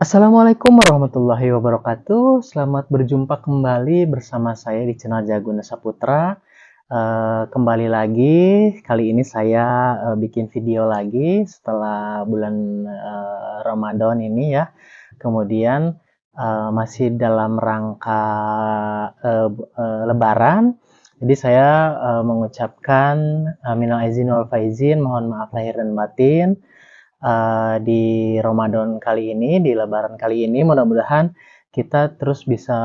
Assalamualaikum warahmatullahi wabarakatuh. Selamat berjumpa kembali bersama saya di channel Jaguna Saputra. Kembali lagi, kali ini saya bikin video lagi setelah bulan Ramadan ini ya. Kemudian masih dalam rangka Lebaran. Jadi saya mengucapkan minal aizin wal faizin, mohon maaf lahir dan batin. Di Ramadan kali ini, di Lebaran kali ini, mudah-mudahan kita terus bisa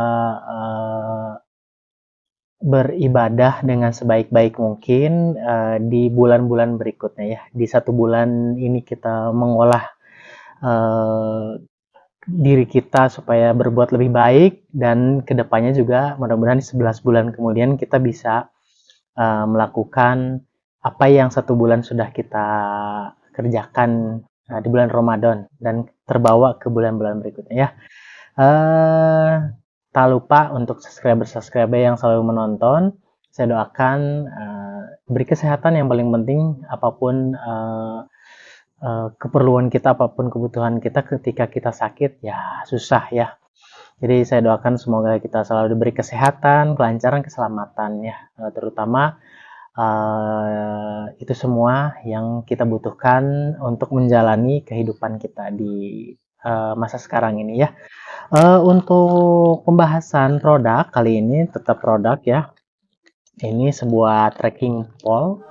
beribadah dengan sebaik-baik mungkin di bulan-bulan berikutnya ya. Di satu bulan ini kita mengolah uh, diri kita supaya berbuat lebih baik, dan kedepannya juga mudah-mudahan di 11 bulan kemudian kita bisa melakukan apa yang satu bulan sudah kita kerjakan di bulan Ramadan dan terbawa ke bulan-bulan berikutnya ya. Eh, tak lupa untuk subscriber yang selalu menonton. Saya doakan beri kesehatan yang paling penting, apapun keperluan kita, apapun kebutuhan kita ketika kita sakit ya susah ya. Jadi saya doakan semoga kita selalu diberi kesehatan, kelancaran, keselamatan ya, terutama itu semua yang kita butuhkan untuk menjalani kehidupan kita di masa sekarang ini ya. Untuk pembahasan produk kali ini tetap produk ya. Ini sebuah tracking pool.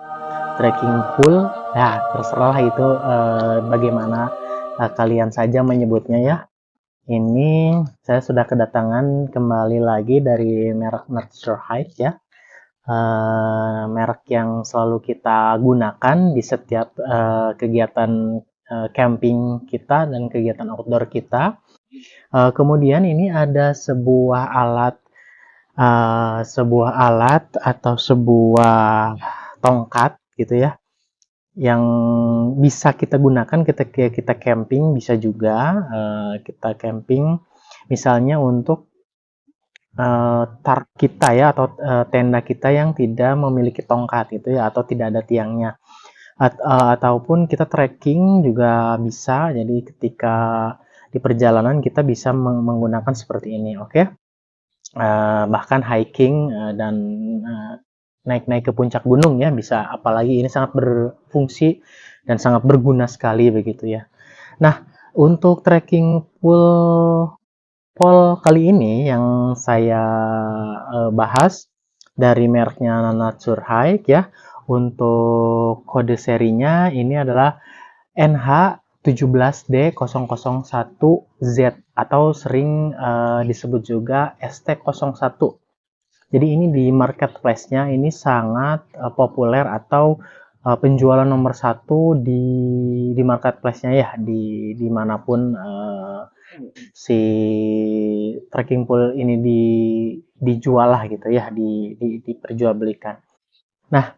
Ya, terserah itu bagaimana kalian saja menyebutnya ya. Ini saya sudah kedatangan kembali lagi dari merek Nature Hike ya. Merek yang selalu kita gunakan di setiap kegiatan camping kita dan kegiatan outdoor kita. Kemudian ini ada sebuah alat atau sebuah tongkat gitu ya, yang bisa kita gunakan ketika kita camping. Bisa juga kita camping misalnya untuk tarp kita ya, atau tenda kita yang tidak memiliki tongkat gitu ya, atau tidak ada tiangnya. Ataupun kita trekking juga bisa. Jadi ketika di perjalanan kita bisa menggunakan seperti ini, oke? Bahkan hiking dan naik-naik ke puncak gunung ya bisa. Apalagi ini sangat berfungsi dan sangat berguna sekali begitu ya. Nah, untuk trekking pole kali ini yang saya bahas dari mereknya Nature Hike ya. Untuk kode serinya ini adalah NH17D001Z atau sering disebut juga ST01. Jadi ini di marketplace-nya ini sangat populer, atau penjualan nomor satu di marketplace-nya ya, dimanapun si trekking pool ini dijual lah gitu ya, diperjualbelikan. Nah,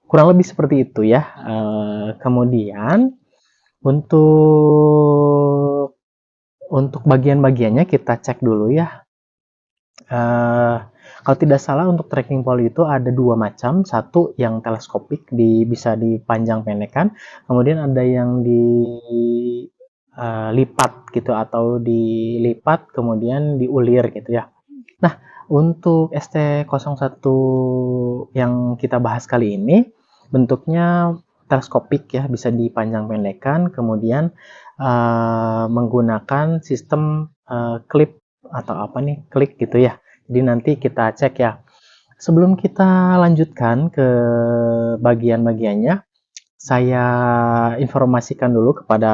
kurang lebih seperti itu ya. Kemudian untuk bagian-bagiannya kita cek dulu ya. Kalau tidak salah untuk trekking pole itu ada dua macam. Satu yang teleskopik, bisa dipanjang pendekkan. Kemudian ada yang dilipat gitu, atau dilipat kemudian diulir gitu ya. Nah, untuk ST01 yang kita bahas kali ini bentuknya teleskopik ya, bisa dipanjang pendekkan, kemudian menggunakan sistem klip atau apa nih, klik gitu ya. Jadi nanti kita cek ya. Sebelum kita lanjutkan ke bagian-bagiannya, saya informasikan dulu kepada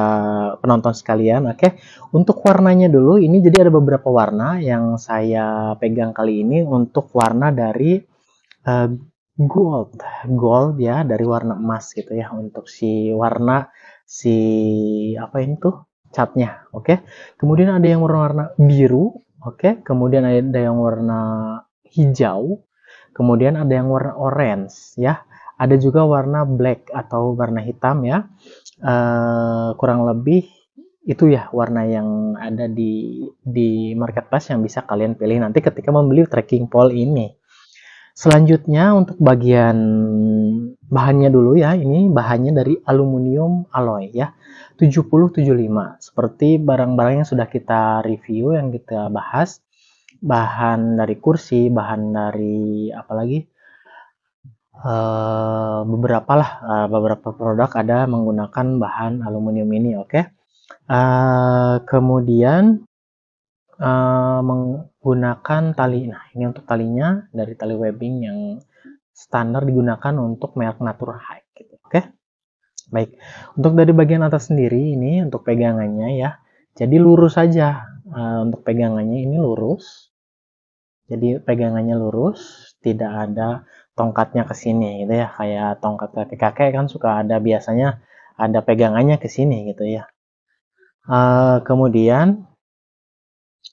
penonton sekalian, oke? Untuk warnanya dulu, ini jadi ada beberapa warna yang saya pegang kali ini. Untuk warna dari uh, gold ya, dari warna emas gitu ya. Untuk si apa ini tuh, catnya, oke? Kemudian ada yang warna biru, oke? Kemudian ada yang warna hijau, kemudian ada yang warna orange ya. Ada juga warna black atau warna hitam ya. Kurang lebih itu ya warna yang ada di marketplace yang bisa kalian pilih nanti ketika membeli trekking pole ini. Selanjutnya untuk bagian bahannya dulu ya, ini bahannya dari aluminium alloy ya, 7075. Seperti barang-barang yang sudah kita review, yang kita bahas, bahan dari kursi, bahan dari apalagi beberapa produk ada menggunakan bahan aluminium ini, oke. Kemudian menggunakan tali. Nah, ini untuk talinya dari tali webbing yang standar digunakan untuk merek Natura High gitu. Oke. Baik. Untuk dari bagian atas sendiri ini untuk pegangannya ya. Jadi lurus saja. Untuk pegangannya ini lurus. Jadi pegangannya lurus, tidak ada tongkatnya ke sini gitu ya. Kayak tongkat kakek-kakek kan suka ada, biasanya ada pegangannya ke sini gitu ya. Kemudian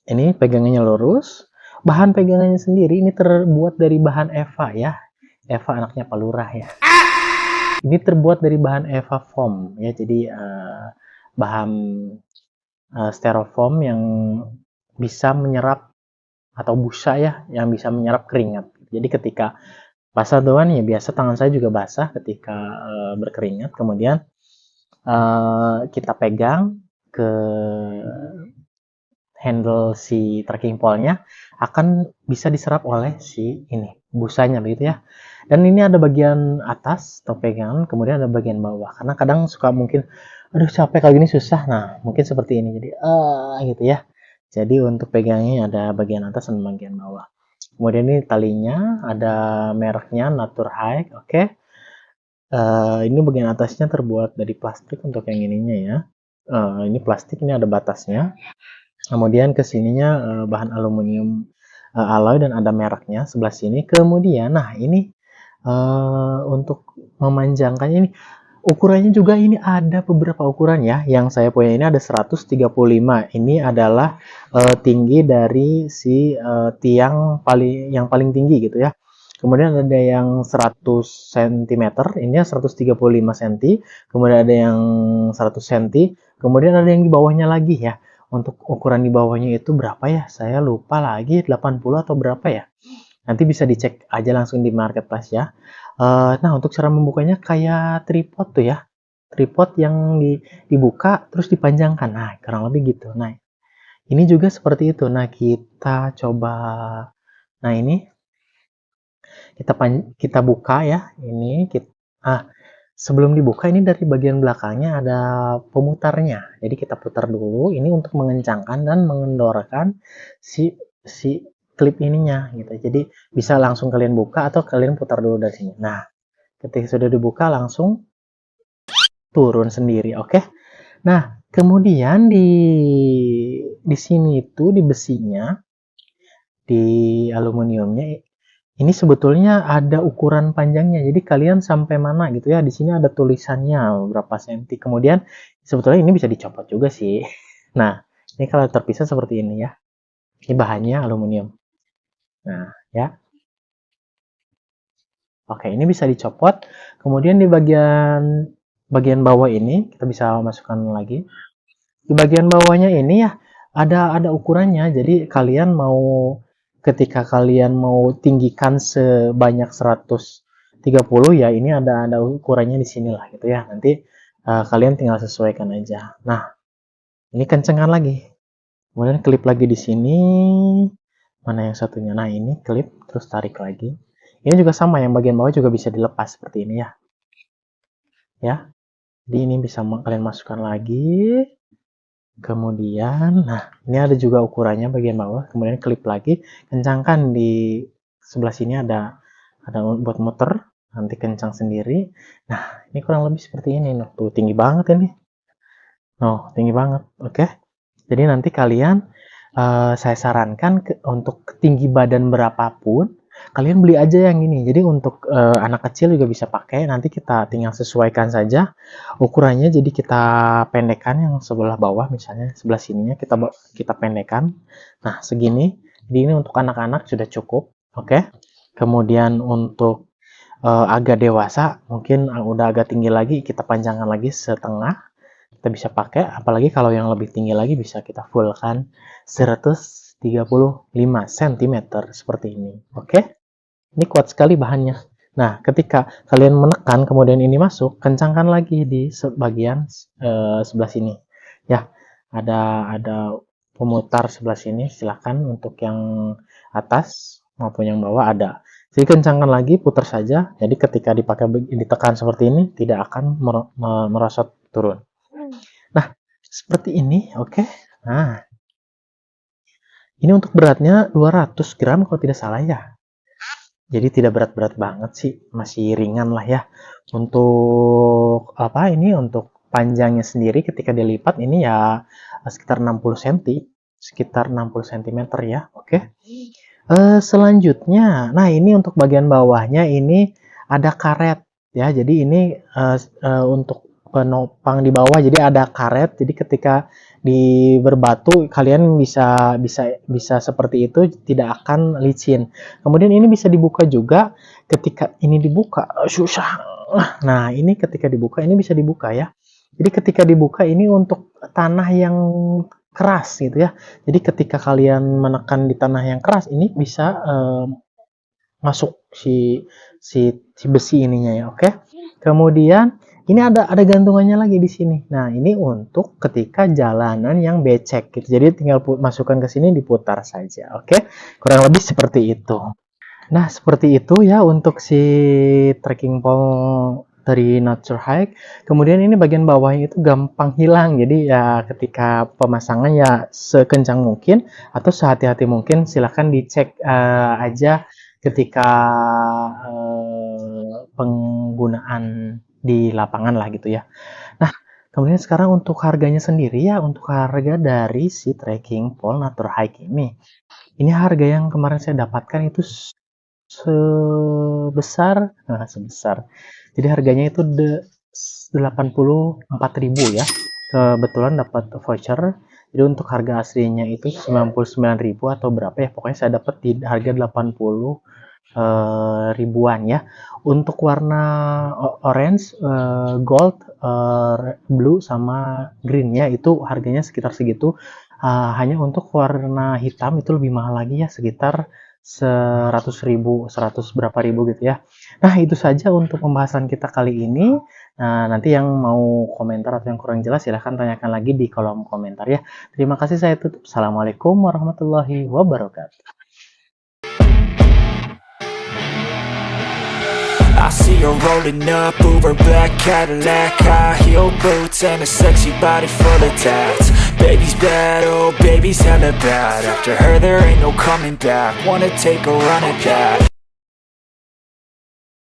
ini pegangannya lurus. Bahan pegangannya sendiri ini terbuat dari bahan Eva ya. Eva anaknya Pak Lurah ya. Ini terbuat dari bahan Eva foam ya. Jadi bahan styrofoam yang bisa menyerap, atau busa ya, yang bisa menyerap keringat. Jadi ketika basah doang ya, biasa tangan saya juga basah ketika berkeringat. Kemudian kita pegang ke handle si trekking pole-nya, akan bisa diserap oleh si ini busanya begitu ya. Dan ini ada bagian atas atau pegangan, kemudian ada bagian bawah. Karena kadang suka mungkin, aduh capek kalau gini susah. Nah, mungkin seperti ini. Jadi gitu ya. Jadi untuk pegangnya ada bagian atas dan bagian bawah. Kemudian ini talinya ada mereknya Natura High, oke. Ini bagian atasnya terbuat dari plastik untuk yang ininya ya. Ini plastik, ini ada batasnya. Kemudian kesininya bahan aluminium alloy dan ada mereknya sebelah sini. Kemudian, nah ini untuk memanjangkannya ini, ukurannya juga ini ada beberapa ukuran ya. Yang saya punya ini ada 135. Ini adalah tinggi dari si tiang yang paling tinggi gitu ya. Kemudian ada yang 100 cm, ini 135 cm. Kemudian ada yang 100 cm. Kemudian ada yang di bawahnya lagi ya. Untuk ukuran di bawahnya itu berapa ya? Saya lupa lagi, 80 atau berapa ya? Nanti bisa dicek aja langsung di marketplace ya. Nah, untuk cara membukanya kayak tripod tuh ya. Tripod yang dibuka terus dipanjangkan. Nah, kurang lebih gitu. Nah, ini juga seperti itu. Nah, kita coba. Nah, ini kita buka ya. Ini sebelum dibuka ini dari bagian belakangnya ada pemutarnya. Jadi kita putar dulu ini untuk mengencangkan dan mengendorkan si klip ininya gitu. Jadi bisa langsung kalian buka atau kalian putar dulu dari sini. Nah, ketika sudah dibuka langsung turun sendiri, oke? Nah, kemudian di sini itu di besinya, di aluminiumnya ini sebetulnya ada ukuran panjangnya. Jadi kalian sampai mana gitu ya. Di sini ada tulisannya berapa senti. Kemudian sebetulnya ini bisa dicopot juga sih. Nah, ini kalau terpisah seperti ini ya. Ini bahannya aluminium. Nah, ya. Oke, ini bisa dicopot. Kemudian di bagian bawah ini kita bisa masukkan lagi. Di bagian bawahnya ini ya ada ukurannya. Jadi kalian mau, ketika kalian mau tinggikan sebanyak 130 ya, ini ada ukurannya di sini lah gitu ya. Nanti kalian tinggal sesuaikan aja. Nah, ini kencengkan lagi. Kemudian klip lagi di sini. Mana yang satunya? Nah, ini klip terus tarik lagi. Ini juga sama, yang bagian bawah juga bisa dilepas seperti ini ya. Ya. Jadi ini bisa kalian masukkan lagi. Kemudian, nah ini ada juga ukurannya bagian bawah. Kemudian klip lagi, kencangkan di sebelah sini ada buat muter, nanti kencang sendiri. Nah, ini kurang lebih seperti ini. Nah, tuh tinggi banget ini. Oh, tinggi banget. Oke. Jadi nanti kalian, saya sarankan untuk tinggi badan berapapun, kalian beli aja yang ini. Jadi untuk anak kecil juga bisa pakai. Nanti kita tinggal sesuaikan saja ukurannya. Jadi kita pendekkan yang sebelah bawah, misalnya sebelah sininya kita pendekkan. Nah, segini. Jadi ini untuk anak-anak sudah cukup. Oke. Kemudian untuk agak dewasa, mungkin udah agak tinggi lagi, kita panjangkan lagi setengah. Kita bisa pakai, apalagi kalau yang lebih tinggi lagi bisa kita fullkan 135 cm seperti ini. Oke. Ini kuat sekali bahannya. Nah, ketika kalian menekan kemudian ini masuk, kencangkan lagi di bagian sebelah sini. Ya, ada pemutar sebelah sini. Silahkan untuk yang atas maupun yang bawah ada. Jadi kencangkan lagi, putar saja. Jadi ketika dipakai ditekan seperti ini, tidak akan merosot turun. Nah, seperti ini, oke. Nah, ini untuk beratnya 200 gram kalau tidak salah ya. Jadi tidak berat-berat banget sih, masih ringan lah ya. Untuk apa ini? Untuk panjangnya sendiri ketika dilipat ini ya sekitar 60 cm, sekitar 60 cm ya. Oke. Selanjutnya, nah ini untuk bagian bawahnya ini ada karet ya. Jadi ini untuk penopang di bawah, jadi ada karet. Jadi ketika di berbatu kalian bisa seperti itu, tidak akan licin. Kemudian ini bisa dibuka juga. Ketika ini dibuka susah. Nah, ini ketika dibuka ini bisa dibuka ya. Jadi ketika dibuka ini untuk tanah yang keras gitu ya. Jadi ketika kalian menekan di tanah yang keras ini bisa masuk si besi ininya ya, oke. Kemudian ini ada gantungannya lagi di sini. Nah, ini untuk ketika jalanan yang becek gitu. Jadi tinggal masukkan ke sini, diputar saja, oke. Kurang lebih seperti itu. Nah, seperti itu ya untuk si trekking pole dari Nature Hike. Kemudian ini bagian bawahnya itu gampang hilang. Jadi ya ketika pemasangan ya sekencang mungkin atau sehati-hati mungkin, silahkan dicek aja ketika penggunaan di lapangan lah gitu ya. Nah, kemudian sekarang untuk harganya sendiri ya, untuk harga dari si trekking pole Nature Hike ini. Ini harga yang kemarin saya dapatkan itu sebesar. Jadi harganya itu 84.000 ya. Kebetulan dapat voucher. Jadi untuk harga aslinya itu 99.000 atau berapa ya. Pokoknya saya dapat di harga 80 ribuan ya. Untuk warna orange, gold, blue sama green ya, itu harganya sekitar segitu. Hanya untuk warna hitam itu lebih mahal lagi ya, sekitar 100.000, 100 berapa ribu gitu ya. Nah, itu saja untuk pembahasan kita kali ini. Nah, nanti yang mau komentar atau yang kurang jelas silahkan tanyakan lagi di kolom komentar ya. Terima kasih, saya tutup. Assalamualaikum warahmatullahi wabarakatuh. I see her rolling up, Uber black Cadillac, high heel boots and a sexy body full of tats. Baby's bad, oh baby's hella bad. After her there ain't no coming back. Wanna take a run at that.